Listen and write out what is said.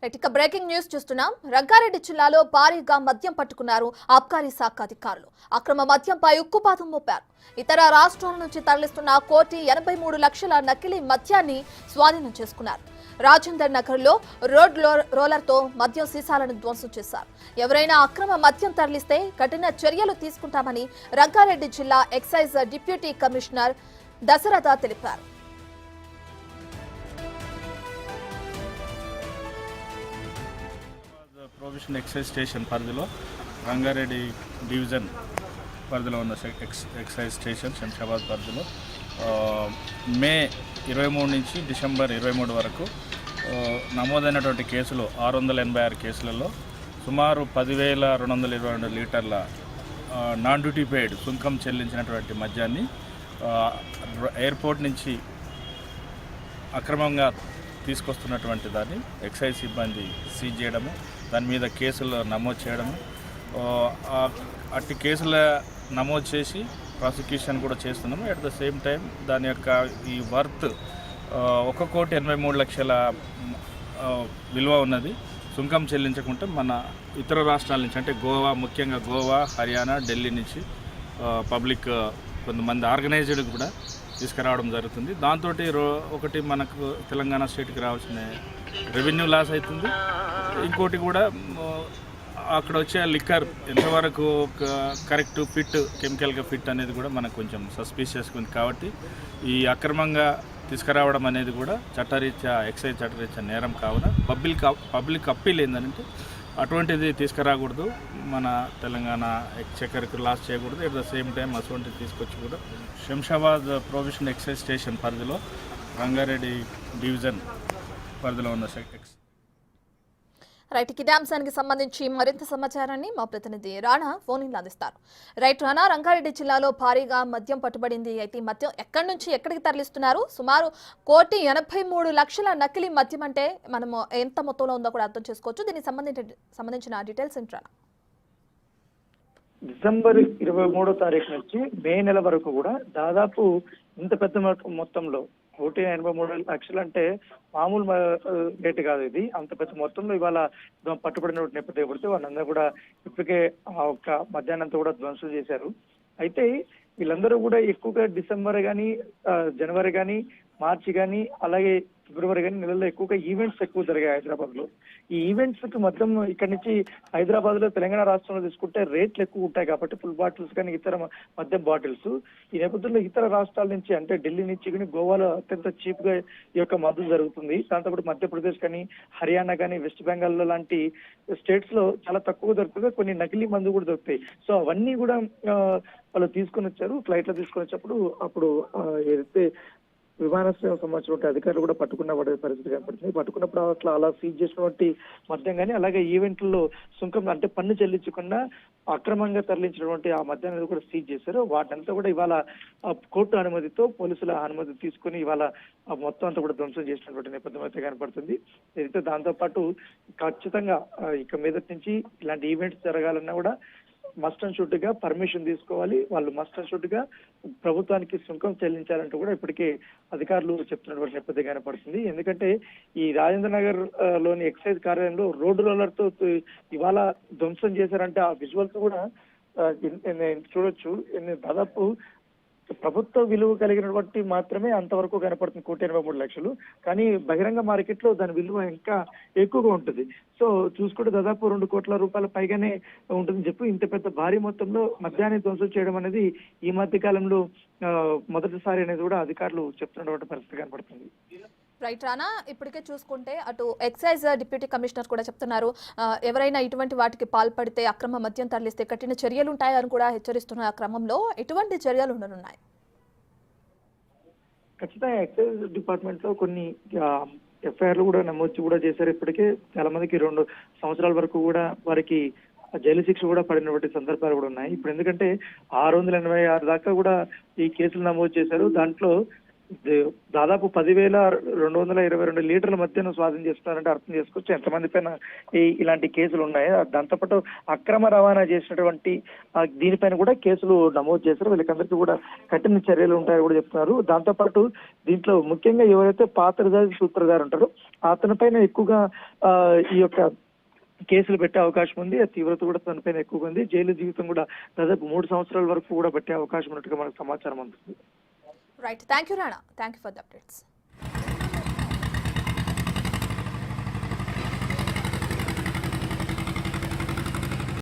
ఇక breaking news చూస్తున్నాం. రంగారెడ్డి జిల్లాలో భారీగా మద్యం పట్టుకున్నారు ఆబ్కారీ శాఖ అధికారులు. అక్రమ మద్యంపై ఉక్కుపాదం మోపారు. ఇతర రాష్ట్రాల నుంచి తరలిస్తున్న 1,83,00,000 నకిలీ మద్యాన్ని స్వాధీనం చేసుకున్నారు. రాజేందర్ నగర్ లో రోడ్ రోలర్తో మద్యం సీసాలను ధ్వంసం చేశారు. ఎవరైనా అక్రమ మద్యం తరలిస్తే కఠిన చర్యలు తీసుకుంటామని రంగారెడ్డి జిల్లా ఎక్సైజ్ డిప్యూటీ కమిషనర్ దశరథ తెలిపారు. ప్రొవిషన్ ఎక్సైజ్ స్టేషన్ పరిధిలో రంగారెడ్డి డివిజన్ పరిధిలో ఉన్న ఎక్సైజ్ స్టేషన్ శంషాబాద్ పరిధిలో మే 23 నుంచి డిసెంబర్ 23 వరకు నమోదైనటువంటి కేసులు 686 కేసులలో సుమారు 10,222 లీటర్ల నాన్ డ్యూటీ పెయిడ్ సుంకం చెల్లించినటువంటి మద్యాన్ని ఎయిర్పోర్ట్ నుంచి అక్రమంగా తీసుకొస్తున్నటువంటి దాన్ని ఎక్సైజ్ సిబ్బంది సీజ్ చేయడము, దాని మీద కేసులు నమోదు చేయడము, అట్టి కేసుల నమోదు చేసి ప్రాసిక్యూషన్ కూడా చేస్తున్నాము. అట్ ద సేమ్ టైం దాని యొక్క ఈ వర్త్ 1,83,00,000 విలువ ఉన్నది. సుంకం చెల్లించకుంటే మన ఇతర రాష్ట్రాల నుంచి అంటే గోవా, ముఖ్యంగా గోవా, హర్యానా, ఢిల్లీ నుంచి పబ్లిక్ కొంతమంది ఆర్గనైజ్డ్ కూడా తీసుకురావడం జరుగుతుంది. దాంతో ఒకటి మనకు తెలంగాణ స్టేట్కి రావాల్సిన రెవెన్యూ లాస్ అవుతుంది. ఇంకోటి కూడా అక్కడ వచ్చే లిక్కర్ ఎంతవరకు కరెక్ట్ ఫిట్, కెమికల్గా ఫిట్ అనేది కూడా మనకు కొంచెం సస్పీషియస్గా ఉంది. కాబట్టి ఈ అక్రమంగా తీసుకురావడం అనేది కూడా చట్టరీత్యా ఎక్సైజ్ చట్టరీత్యా నేరం కావున పబ్లిక్ అప్పీల్ ఏంటంటే అటువంటిది తీసుకురాకూడదు, మన తెలంగాణ ఎక్స్చెక్కర్కి లాస్ చేయకూడదు. ఎట్ ద సేమ్ టైం అటువంటిది తీసుకొచ్చి కూడా శంషాబాద్ ప్రొవిషన్ ఎక్సైజ్ స్టేషన్ పరిధిలో రంగారెడ్డి డివిజన్ పరిధిలో ఉన్న రైట్, ఇదే అంశానికి సంబంధించి మరింత సమాచారాన్ని మా ప్రతినిధి రాణా ఫోన్ ఇన్ అందిస్తారు. రైట్ రాణా, రంగారెడ్డి జిల్లాలో భారీగా మద్యం పట్టుబడింది. అయితే మద్యం ఎక్కడి నుంచి ఎక్కడికి తరలిస్తున్నారు? సుమారు 1,83,00,000 నకిలీ మద్యం అంటే మనము ఎంత మొత్తంలో ఉందో కూడా అర్థం చేసుకోవచ్చు. దీనికి సంబంధించిన డీటెయిల్స్ ఏంటి రాణా? డిసెంబర్ 23వ తారీఖు నుంచి మే నెల వరకు కూడా దాదాపు ఇంత పెద్ద మొత్తంలో 1,83,00,000 అంటే మామూలు రేటు కాదు. ఇది అంత పెద్ద మొత్తంలో ఇవాళ పట్టుబడిన నేపథ్యం పడితే వాళ్ళందరూ కూడా ఇప్పటికే ఒక మధ్యాహ్నంతో కూడా ధ్వంసం చేశారు. అయితే వీళ్ళందరూ కూడా ఎక్కువగా డిసెంబర్ కానీ, జనవరి కానీ, మార్చి కానీ, అలాగే ఫిబ్రవరి కానీ నెలల్లో ఎక్కువగా ఈవెంట్స్ ఎక్కువ జరిగాయి హైదరాబాద్ లో. ఈ ఈవెంట్స్ కి మొత్తం ఇక్కడ నుంచి హైదరాబాద్ లో, తెలంగాణ రాష్ట్రంలో తీసుకుంటే రేట్లు ఎక్కువ ఉంటాయి కాబట్టి ఫుల్ బాటిల్స్ కానీ ఇతర మద్యం బాటిల్స్ ఈ నేపథ్యంలో ఇతర రాష్ట్రాల నుంచి అంటే ఢిల్లీ నుంచి కానీ గోవాలో అత్యంత చీప్ గా ఈ యొక్క మద్దు జరుగుతుంది. దాంతోపాటు మధ్యప్రదేశ్ కానీ, హర్యానా కానీ, వెస్ట్ బెంగాల్ లాంటి స్టేట్స్ లో చాలా తక్కువ దొరుకుతుంది. కొన్ని నకిలీ మందు కూడా దొరుకుతాయి. సో అవన్నీ కూడా వాళ్ళు తీసుకొని వచ్చారు. ఫ్లైట్ లో తీసుకొని వచ్చేటప్పుడు అప్పుడు ఏదైతే విమానాశ్రయం సంబంధించిన అధికారులు కూడా పట్టుకున్న పరిస్థితి కనపడుతుంది. పట్టుకున్నప్పుడు అలా సీజ్ చేసినటువంటి మద్యం కానీ, అలాగే ఈవెంట్లలో సుంకం అంటే పన్ను చెల్లించకుండా అక్రమంగా తరలించినటువంటి ఆ మద్యం అనేది కూడా సీజ్ చేశారు. వాటంతా కూడా ఇవాళ కోర్టు అనుమతితో, పోలీసుల అనుమతి తీసుకుని ఇవాళ మొత్తం అంతా కూడా ధ్వంసం చేసినటువంటి నేపథ్యం అయితే కనపడుతుంది. అయితే దాంతో పాటు ఖచ్చితంగా ఇక మీదటి నుంచి ఇలాంటి ఈవెంట్స్ జరగాలన్నా కూడా మస్ట్ అండ్ షుడ్ గా పర్మిషన్ తీసుకోవాలి. వాళ్ళు మస్ట్ అండ్ షుడ్ గా ప్రభుత్వానికి సుంకం చెల్లించాలంటూ కూడా ఇప్పటికే అధికారులు చెప్తున్నటువంటి నేపథ్యం కనపడుతుంది. ఎందుకంటే ఈ రాజేంద్ర నగర్ లోని ఎక్సైజ్ కార్యాలయంలో రోడ్డు రోలర్ తో ఇవాళ ధ్వంసం చేశారంటే ఆ విజువల్స్ కూడా చూడొచ్చు. దాదాపు ప్రభుత్వ విలువ కలిగినటువంటి మాత్రమే అంతవరకు కనపడుతుంది 1,83,00,000. కానీ బహిరంగ మార్కెట్ లో దాని విలువ ఇంకా ఎక్కువగా ఉంటుంది. సో చూసుకుంటే దాదాపు 2 కోట్ల రూపాయల పైగానే ఉంటుందని చెప్పి ఇంత పెద్ద భారీ మొత్తంలో మద్యాన్ని ధ్వంసం చేయడం అనేది ఈ మధ్య కాలంలో మొదటిసారి అనేది కూడా అధికారులు చెప్తున్నటువంటి పరిస్థితి కనపడుతుంది. రైట్ రానా, ఇప్పటికే చూసుకుంటే అటు ఎక్సైజ్ డిప్యూటీ కమిషనర్ కూడా చెప్తున్నారు, ఎవరైనా ఇటువంటి వాటికి పాల్పడితే, అక్రమ మద్యం తరలిస్తే కఠిన చర్యలు ఉంటాయని కూడా హెచ్చరిస్తున్న క్రమంలో ఎటువంటి చర్యలు ఉండనున్నాయి? ఖచ్చితంగా ఎక్సైజ్ డిపార్ట్మెంట్ లో కొన్ని ఎఫ్ఐఆర్లు కూడా నమోదు కూడా చేశారు. ఇప్పటికే చాలా మందికి 2 సంవత్సరాల వరకు కూడా వారికి జైలు శిక్ష కూడా పడినటువంటి సందర్భాలు కూడా ఉన్నాయి. ఇప్పుడు ఎందుకంటే 686 దాకా కూడా ఈ కేసులు నమోదు చేశారు. దాంట్లో దాదాపు 10,222 లీటర్ల మధ్యను స్వాధీనం చేస్తున్నారంటే అర్థం చేసుకోవచ్చు ఎంతమంది పైన ఇలాంటి కేసులు ఉన్నాయి. దాంతోపాటు అక్రమ రవాణా చేసినటువంటి దీనిపైన కూడా కేసులు నమోదు చేశారు. వీళ్ళకందరికీ కూడా కఠిన చర్యలు ఉంటాయని కూడా చెప్తున్నారు. దాంతోపాటు దీంట్లో ముఖ్యంగా ఎవరైతే పాత్రధారి సూత్రధారి ఉంటారో అతనిపైన ఎక్కువగా ఈ యొక్క కేసులు పెట్టే అవకాశం ఉంది. ఆ తీవ్రత కూడా తనపైన ఎక్కువగా ఉంది. జైలు జీవితం కూడా దాదాపు 3 సంవత్సరాల వరకు కూడా పెట్టే అవకాశం ఉన్నట్టుగా మనకు సమాచారం అందుతుంది. Right, thank you Rana, thank you for the updates.